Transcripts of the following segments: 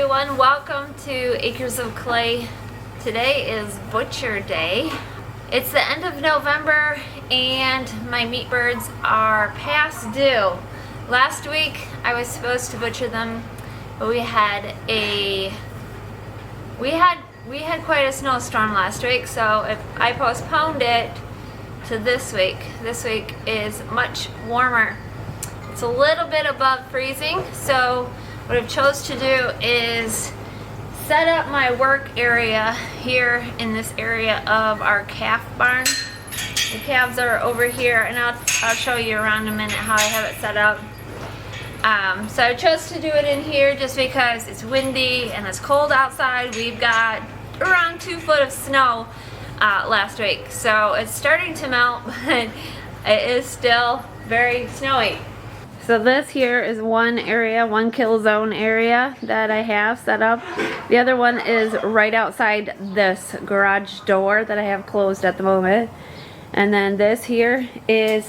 everyone, welcome to Acres of Clay. Today is Butcher Day. It's the end of November and my meat birds are past due. Last week I was supposed to butcher them, but we had quite a snowstorm last week, so if I postponed it to this week. This week is much warmer. It's a little bit above freezing, so what I've chose to do is set up my work area here in this area of our calf barn. The calves are over here, and I'll show you around in a minute how I have it set up. So I chose to do it in here just because it's windy and it's cold outside. We've got around 2 foot of snow last week, so it's starting to melt, but it is still very snowy. So this here is one area, one kill zone area that I have set up. The other one is right outside this garage door that I have closed at the moment. And then this here is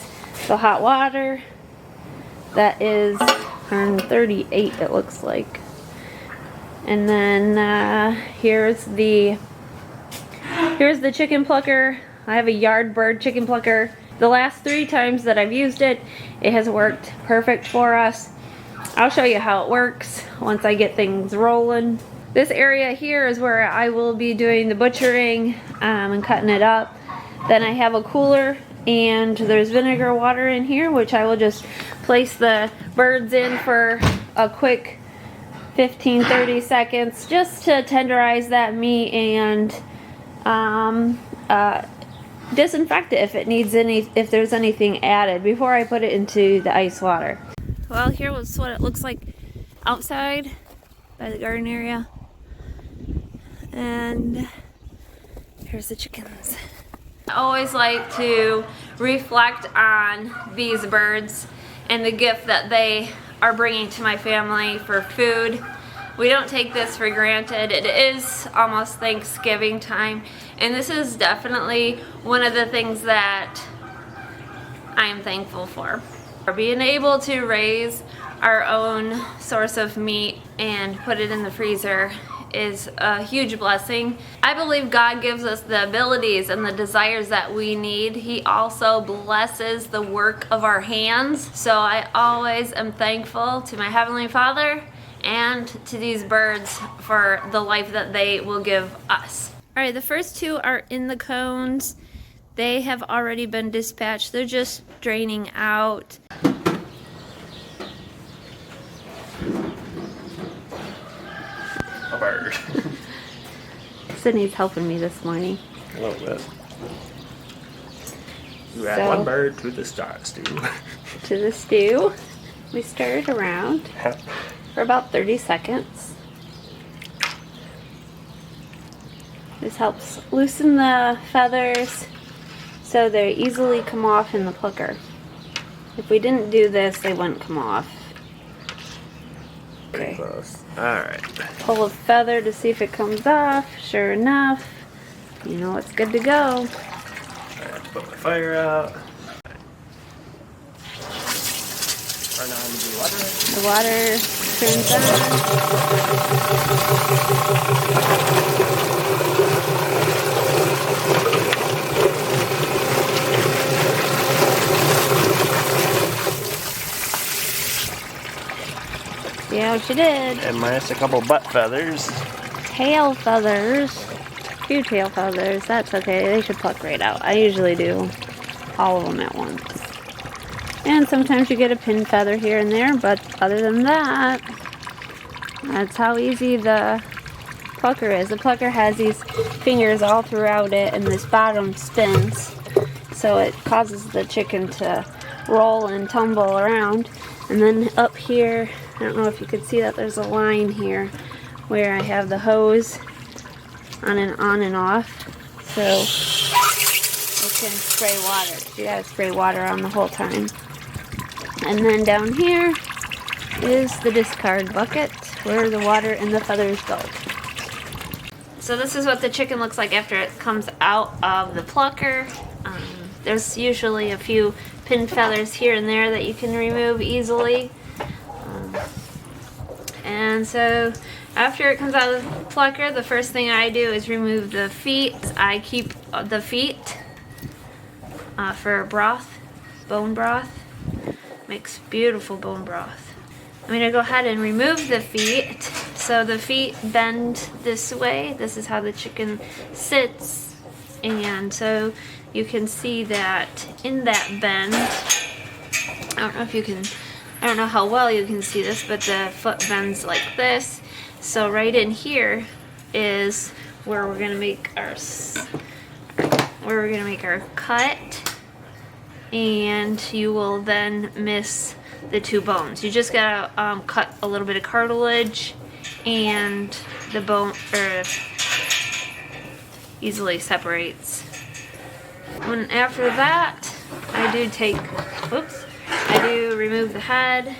the hot water. That is 138 it looks like. And then here's the chicken plucker. I have a yard bird chicken plucker. The last 3 times that I've used it, it has worked perfect for us. I'll show you how it works once I get things rolling. This area here is where I will be doing the butchering and cutting it up. Then I have a cooler and there's vinegar water in here, which I will just place the birds in for a quick 15-30 seconds just to tenderize that meat and disinfect it if there's anything added before I put it into the ice water. Well, here was what it looks like outside by the garden area, and here's the chickens. I always like to reflect on these birds and the gift that they are bringing to my family for food. We don't take this for granted. It is almost Thanksgiving time, and this is definitely one of the things that I am thankful for. Being able to raise our own source of meat and put it in the freezer is a huge blessing. I believe God gives us the abilities and the desires that we need. He also blesses the work of our hands. So I always am thankful to my Heavenly Father and to these birds for the life that they will give us. Alright, the first 2 are in the cones. They have already been dispatched. They're just draining out. A bird. Sydney's helping me this morning. A little bit. You add one bird to the stew. To the stew. We stir it around for about 30 seconds. This helps loosen the feathers so they easily come off in the plucker. If we didn't do this, they wouldn't come off. Pretty close. Alright. Pull a feather to see if it comes off. Sure enough, you know it's good to go. I have to put my fire out. Turn on the water. The water turns on. See how she did. And minus a couple butt feathers. Tail feathers. A few tail feathers. That's okay. They should pluck right out. I usually do all of them at once. And sometimes you get a pin feather here and there, but other than that, that's how easy the plucker is. The plucker has these fingers all throughout it, and this bottom spins, so it causes the chicken to roll and tumble around. And then up here, I don't know if you can see that there's a line here where I have the hose on and off, so it can spray water. You gotta spray water on the whole time. And then down here is the discard bucket where the water and the feathers go. So this is what the chicken looks like after it comes out of the plucker. There's usually a few pin feathers here and there that you can remove easily. And so after it comes out of the plucker, the first thing I do is remove the feet. I keep the feet for broth, bone broth. Makes beautiful bone broth. I'm gonna go ahead and remove the feet. So the feet bend this way. This is how the chicken sits. And so you can see that in that bend, I don't know how well you can see this, but the foot bends like this. So right in here is where we're gonna make our cut, and you will then miss the two bones. You just gotta cut a little bit of cartilage, and the bone easily separates. After that, I do remove the head.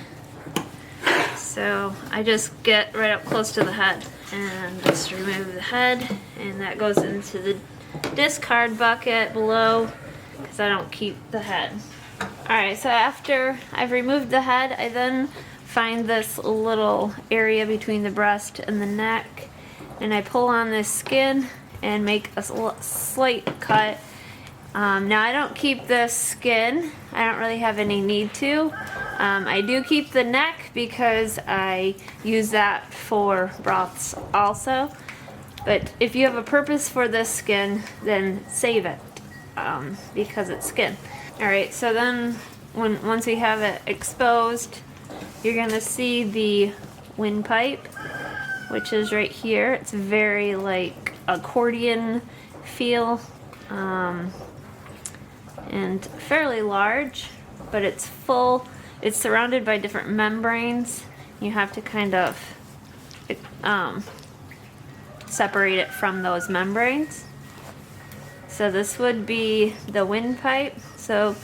So I just get right up close to the head and just remove the head, and that goes into the discard bucket below because I don't keep the head. Alright, so after I've removed the head, I then find this little area between the breast and the neck, and I pull on this skin and make a slight cut. Now I don't keep the skin. I don't really have any need to. I do keep the neck because I use that for broths also. But if you have a purpose for this skin, then save it because it's skin. Alright, so then once we have it exposed, you're gonna see the windpipe, which is right here. It's very like accordion feel. And fairly large, but it's full. It's surrounded by different membranes. You have to kind of separate it from those membranes. So this would be the windpipe. So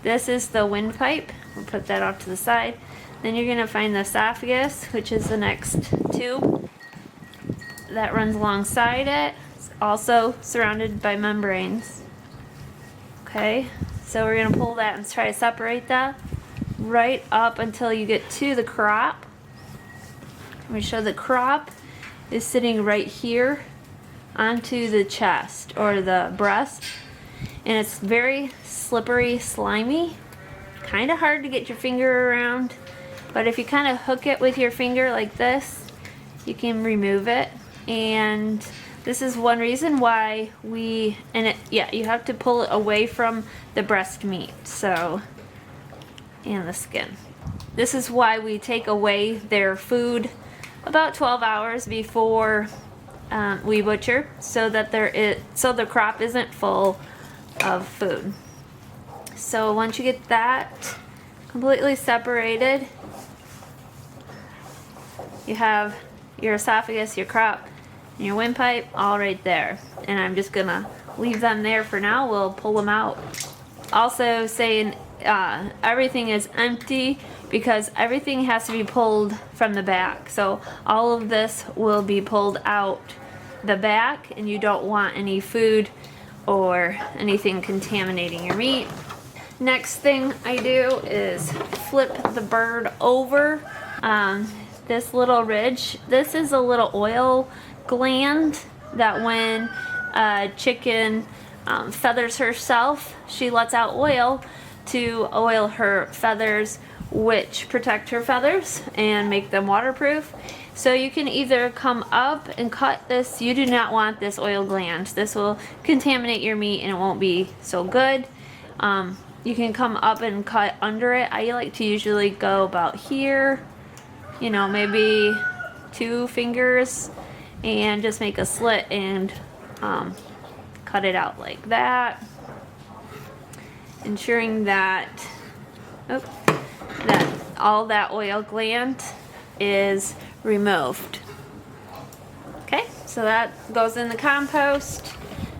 this is the windpipe. We'll put that off to the side. Then you're gonna find the esophagus, which is the next tube that runs alongside it. It's also surrounded by membranes. Okay, so we're gonna pull that and try to separate that right up until you get to the crop. I'm gonna show the crop is sitting right here onto the chest or the breast, and it's very slippery, slimy, kind of hard to get your finger around, but if you kind of hook it with your finger like this, you can remove it. And this is one reason why you have to pull it away from the breast meat, so, and the skin. This is why we take away their food about 12 hours before we butcher, so that the crop isn't full of food. So once you get that completely separated, you have your esophagus, your crop, and your windpipe all right there. And I'm just gonna leave them there for now. We'll pull them out. Also saying everything is empty because everything has to be pulled from the back. So all of this will be pulled out the back, and you don't want any food or anything contaminating your meat. Next thing I do is flip the bird over. This little ridge, this is a little oil gland that when a chicken feathers herself, she lets out oil to oil her feathers, which protect her feathers and make them waterproof. So you can either come up and cut this. You do not want this oil gland. This will contaminate your meat and it won't be so good. You can come up and cut under it. I like to usually go about here, you know, maybe 2 fingers, and just make a slit and cut it out like that, ensuring that all that oil gland is removed. Okay, so that goes in the compost.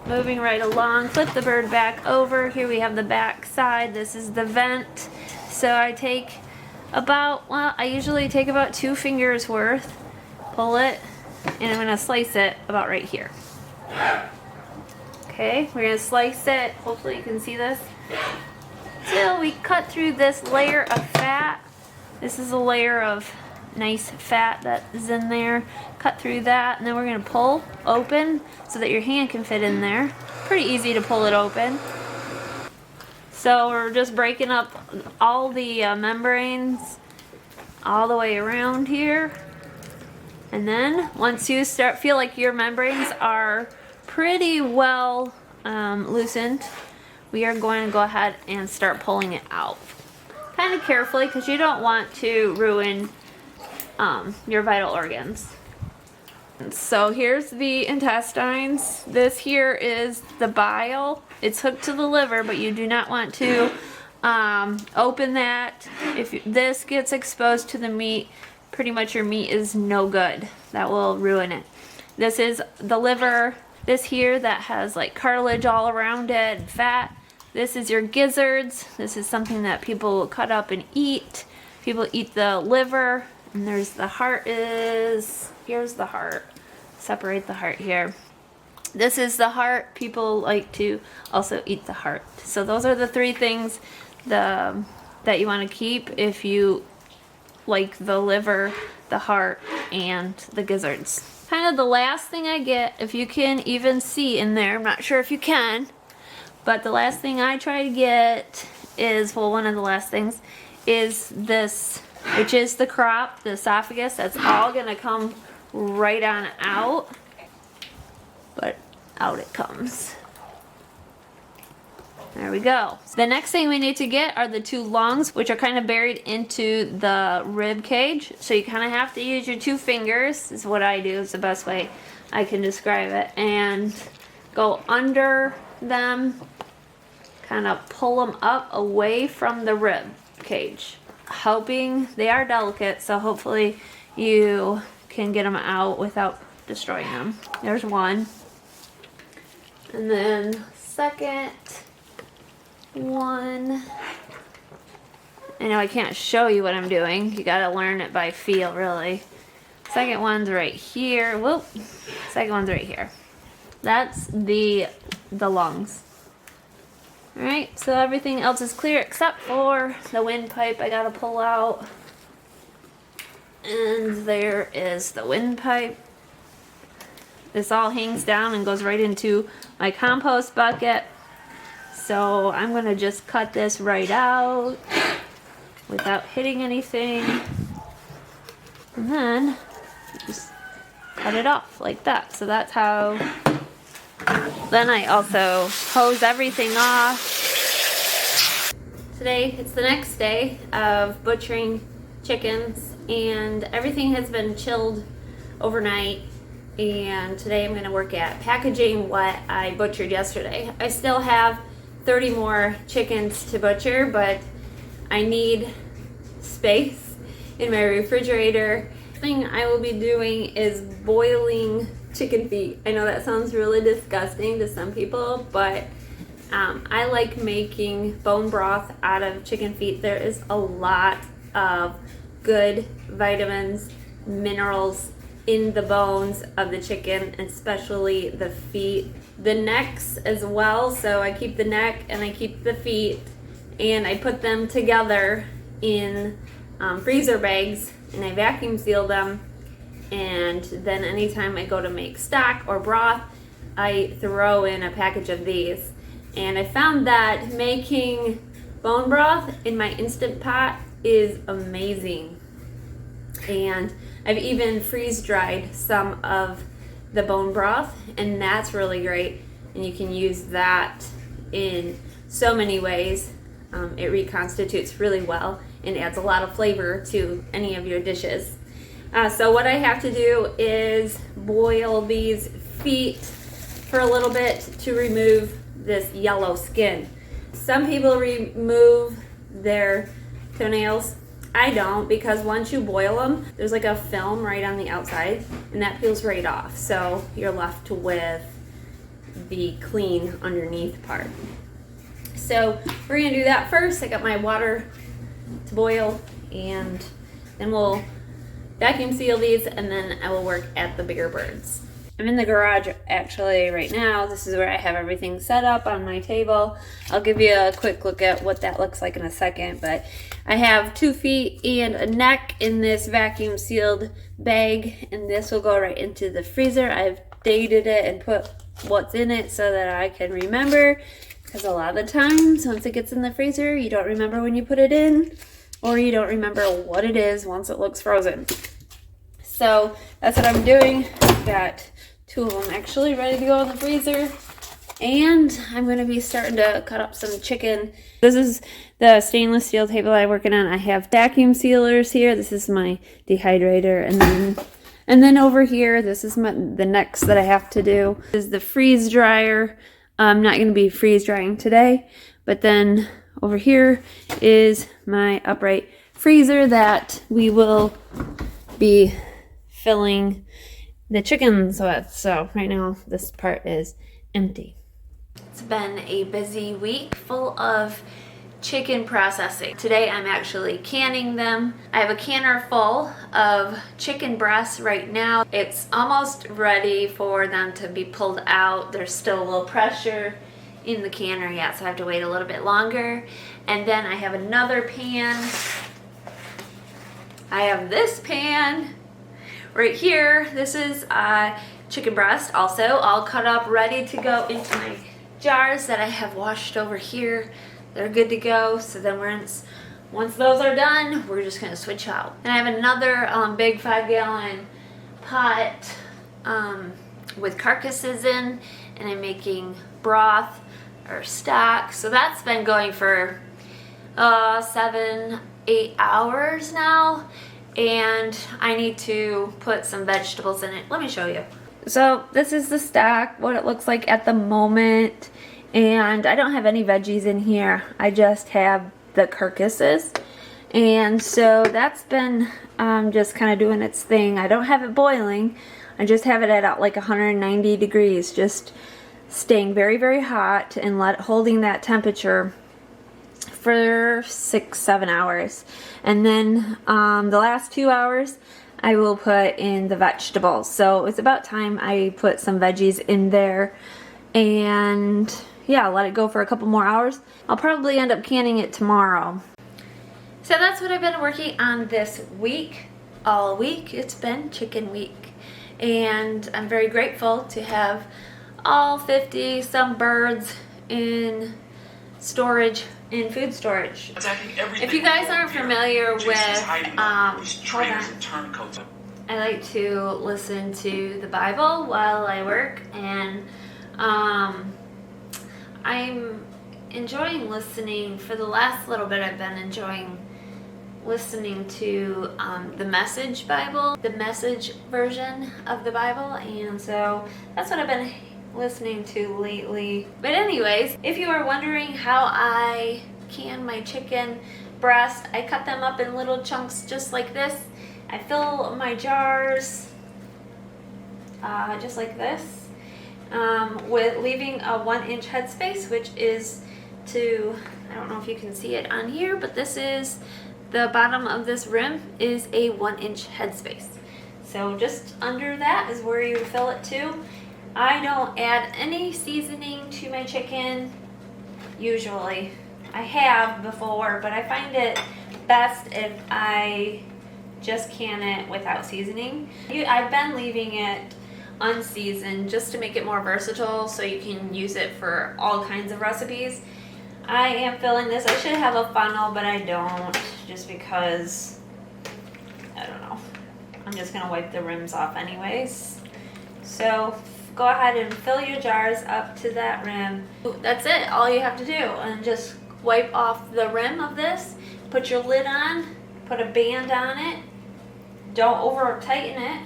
Moving right along, flip the bird back over. Here we have the back side. This is the vent. So I take I usually take about 2 fingers worth, pull it, and I'm gonna slice it about right here. Okay, we're gonna slice it, hopefully you can see this, till we cut through this layer of fat. This is a layer of nice fat that is in there. Cut through that, and then we're gonna pull open so that your hand can fit in there. Pretty easy to pull it open. So we're just breaking up all the membranes all the way around here. And then once you feel like your membranes are pretty well loosened, we are going to go ahead and start pulling it out. Kind of carefully, because you don't want to ruin your vital organs. So here's the intestines. This here is the bile. It's hooked to the liver, but you do not want to open that. If this gets exposed to the meat, pretty much your meat is no good. That will ruin it. This is the liver. This here that has like cartilage all around it and fat. This is your gizzards. This is something that people will cut up and eat. People eat the liver. And there's the heart here's the heart. Separate the heart here. This is the heart. People like to also eat the heart. So those are the three things that you want to keep if you like the liver, the heart, and the gizzards. Kind of the last thing I get, if you can even see in there, I'm not sure if you can, but the last thing I try to get is, well, one of the last things is this, which is the crop, the esophagus. That's all gonna come right on out, but out it comes. There we go. The next thing we need to get are the two lungs, which are kind of buried into the rib cage. So you kind of have to use your two fingers, is what I do, is the best way I can describe it, and go under them, kind of pull them up away from the rib cage. Hoping, they are delicate, so hopefully you can get them out without destroying them. There's one. And then second one. I know I can't show you what I'm doing. You gotta learn it by feel, really. Second one's right here. Whoop. Second one's right here. That's the lungs. Alright, so everything else is clear except for the windpipe I gotta pull out. And there is the windpipe. This all hangs down and goes right into my compost bucket. So I'm gonna just cut this right out without hitting anything. And then just cut it off like that. So that's how. Then I also hose everything off. Today, it's the next day of butchering chickens, and everything has been chilled overnight. And today I'm going to work at packaging what I butchered yesterday. I still have 30 more chickens to butcher, but I need space in my refrigerator. The thing I will be doing is boiling chicken feet. I know that sounds really disgusting to some people, but I like making bone broth out of chicken feet. There is a lot of good vitamins, minerals in the bones of the chicken, especially the feet. The necks as well, so I keep the neck and I keep the feet, and I put them together in freezer bags and I vacuum seal them. And then anytime I go to make stock or broth, I throw in a package of these. And I found that making bone broth in my Instant Pot is amazing. And I've even freeze dried some of the bone broth, and that's really great. And you can use that in so many ways. It reconstitutes really well and adds a lot of flavor to any of your dishes. So what I have to do is boil these feet for a little bit to remove this yellow skin. Some people remove their toenails. I don't, because once you boil them, there's like a film right on the outside, and that peels right off. So you're left with the clean underneath part. So we're gonna do that first. I got my water to boil, and then we'll vacuum seal these, and then I will work at the bigger birds. I'm in the garage actually right now. This is where I have everything set up on my table. I'll give you a quick look at what that looks like in a second, but I have 2 feet and a neck in this vacuum sealed bag, and this will go right into the freezer. I've dated it and put what's in it so that I can remember, because a lot of the times once it gets in the freezer, you don't remember when you put it in, or you don't remember what it is once it looks frozen. So that's what I'm doing. I've got 2 of them actually ready to go in the freezer. And I'm going to be starting to cut up some chicken. This is the stainless steel table I'm working on. I have vacuum sealers here. This is my dehydrator. And then over here, this is the next that I have to do. This is the freeze dryer. I'm not going to be freeze drying today. But then over here is my upright freezer that we will be filling the chickens with. So right now this part is empty. It's been a busy week full of chicken processing. Today I'm actually canning them. I have a canner full of chicken breasts right now. It's almost ready for them to be pulled out. There's still a little pressure in the canner yet, so I have to wait a little bit longer. And then I have another pan. I have this pan right here. This is chicken breast also, all cut up, ready to go into my jars that I have washed over here. They're good to go. So then once those are done, we're just gonna switch out. And I have another big 5-gallon pot with carcasses in, and I'm making broth or stock. So that's been going for 7-8 hours now. And I need to put some vegetables in it. Let me show you. So this is the stock, what it looks like at the moment. And I don't have any veggies in here. I just have the carcasses. And so that's been just kind of doing its thing. I don't have it boiling. I just have it at like 190 degrees, just staying very, very hot and holding that temperature for 6-7 hours. And then the last 2 hours I will put in the vegetables. So it's about time I put some veggies in there, and yeah, let it go for a couple more hours. I'll probably end up canning it tomorrow. So that's what I've been working on this week. All week it's been chicken week, and I'm very grateful to have all 50 some birds in storage, in food storage. If you guys aren't familiar with, hold on. I like to listen to the Bible while I work, and I'm enjoying listening. For the last little bit, I've been enjoying listening to the Message Bible, the Message version of the Bible, and so that's what I've been listening to lately. But anyways, if you are wondering how I can my chicken breast, I cut them up in little chunks just like this. I fill my jars just like this, with leaving a 1-inch headspace, which is I don't know if you can see it on here, but this is the bottom of this rim is a 1-inch headspace. So just under that is where you fill it to. I don't add any seasoning to my chicken usually. I have before, but I find it best if I just can it without seasoning. I've been leaving it unseasoned just to make it more versatile, so you can use it for all kinds of recipes. I am filling this. I should have a funnel, but I don't, just because, I don't know. I'm just gonna wipe the rims off anyways. So go ahead and fill your jars up to that rim. That's it, all you have to do. And just wipe off the rim of this, put your lid on, put a band on it, don't over tighten it,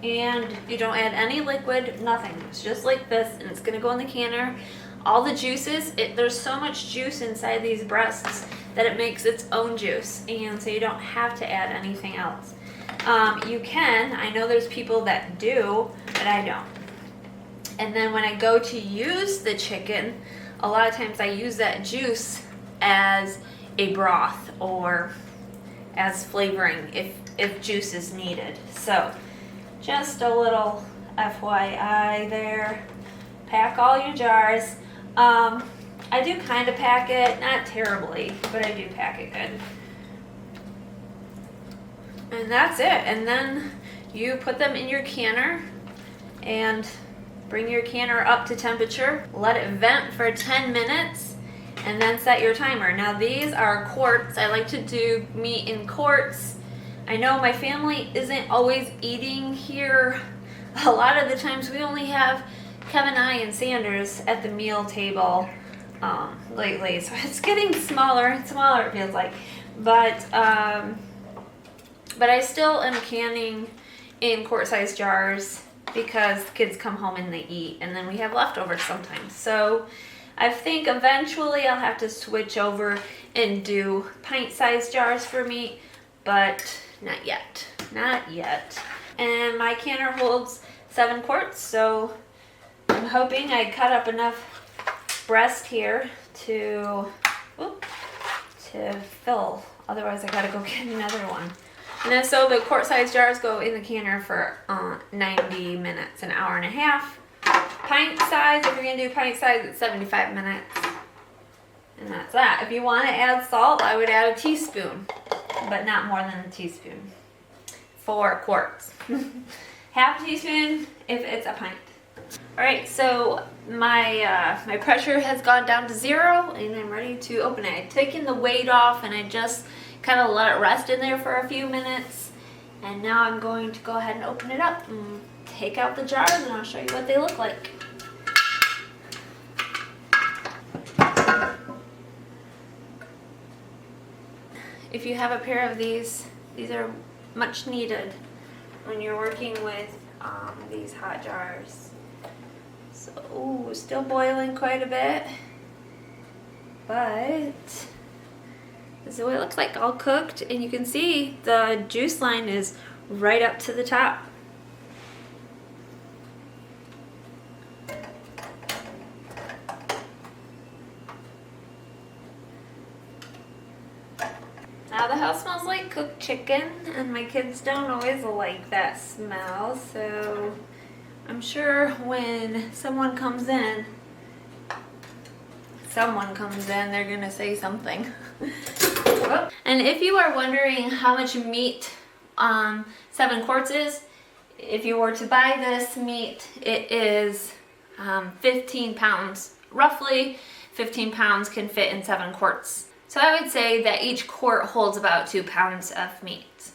and you don't add any liquid, nothing. It's just like this, and it's gonna go in the canner. All the juices, there's so much juice inside these breasts that it makes its own juice, and so you don't have to add anything else. You can, I know there's people that do, but I don't. And then when I go to use the chicken, a lot of times I use that juice as a broth or as flavoring if juice is needed. So just a little FYI there. Pack all your jars. I do kind of pack it, not terribly, but I do pack it good. And that's it. And then you put them in your canner and bring your canner up to temperature. Let it vent for 10 minutes and then set your timer. Now these are quarts. I like to do meat in quarts. I know my family isn't always eating here. A lot of the times we only have Kevin, I, and Sanders at the meal table lately. So it's getting smaller and smaller, it feels like. But I still am canning in quart-sized jars because kids come home and they eat, and then we have leftovers sometimes. So I think eventually I'll have to switch over and do pint-sized jars for meat, but not yet. Not yet. And my canner holds 7 quarts, so I'm hoping I cut up enough breast here to fill. Otherwise I gotta go get another one. And then so the quart-sized jars go in the canner for 90 minutes, an hour and a half. Pint size, if you're gonna do pint size, it's 75 minutes. And that's that. If you want to add salt, I would add a teaspoon, but not more than a teaspoon for quarts. Half a teaspoon if it's a pint. All right, so my my pressure has gone down to 0, and I'm ready to open it. I've taken the weight off, and I just kind of let it rest in there for a few minutes. And now I'm going to go ahead and open it up and take out the jars, and I'll show you what they look like. If you have a pair of these are much needed when you're working with these hot jars. So, ooh, still boiling quite a bit, but this is what it looks like, all cooked, and you can see the juice line is right up to the top. Now the house smells like cooked chicken, and my kids don't always like that smell, so I'm sure when someone comes in, they're gonna say something. And if you are wondering how much meat 7 quarts is, if you were to buy this meat, it is 15 pounds. Roughly 15 pounds can fit in 7 quarts. So I would say that each quart holds about 2 pounds of meat.